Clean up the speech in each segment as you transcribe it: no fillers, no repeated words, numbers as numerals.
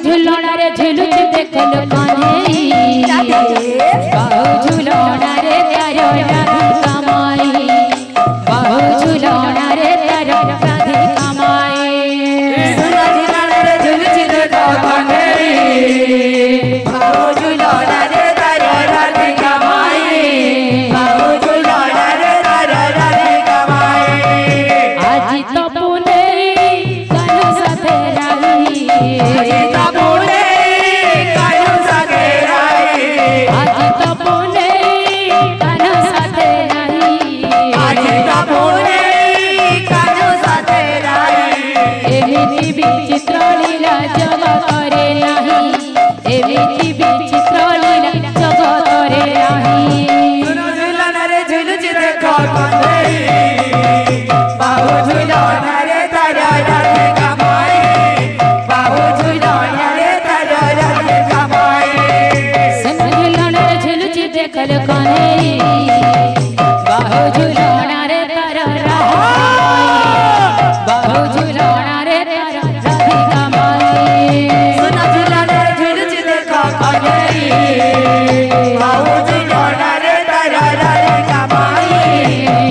झुलना रे झुलुच देखल कान्हई बाहु झुलना रे तारो राधिका माई बाहु झुलना रे तारो राधिका माई सुना झुलना रे झुलुच देखल कान्हई बाहु झुलना रे तारो राधिका माई बाहु झुलना रे तारो राधिका माई आज तो पुने कान्हा साथे रही आज तो पुने कान्हा साथे रही आज तो पुने कान्हा साथे रही आज तो पुने कान्हा साथे रही एमिति विचित्र लीला जगतरे नाही एमिति विचित्र लीला जगतरे नाही सुनो झुलना रे झुलुच देखो कान्हई बाहु झुलना रे तारो राधिका माई बाहु झुलना रे तारो राधिका माई सुनो झुलना रे झुलुच देखल कान्हई बाहु झुलना रे तारो राधिका माई बाहु झुलना रे तारो राधिका माई सुनो झुलना रे झुलुच देखो कान्हई बाहु झुलना रे तारो राधिका माई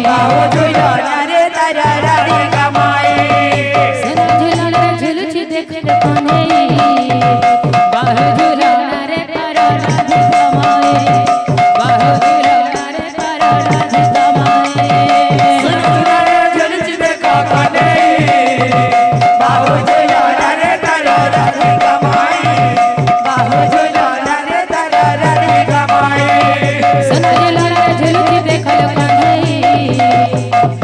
बाहु झुलना रे तारो राधिका माई सुनो झुलना रे झुलुच देखल कान्हई बाहु झुलना रे तारो राधिका माई बाहु झुलना रे तारो राधिका माई सुनो झुलना रे झुलुच देखो कान्हई बाहु झुलना रे तारो राधिका माई बाहु झुलना रे तारो राधिका माई सुनो झुलना रे झुलुच देखल कान्हई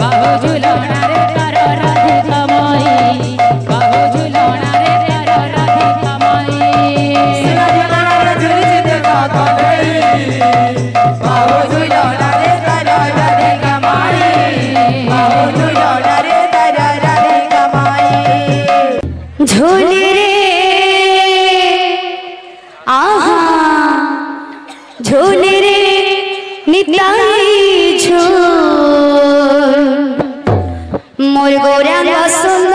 बाहु झुलना रे तारो राधिका माई बाहु झुलना रे तारो राधिका माई सुनो झुलना रे झुलुच देखो कान्हई बाहु झुलना रे तारो राधिका माई बाहु झुलना रे तारो राधिका माई झोले रे आहा झोले रे निताई झोल मोर गोरा सुन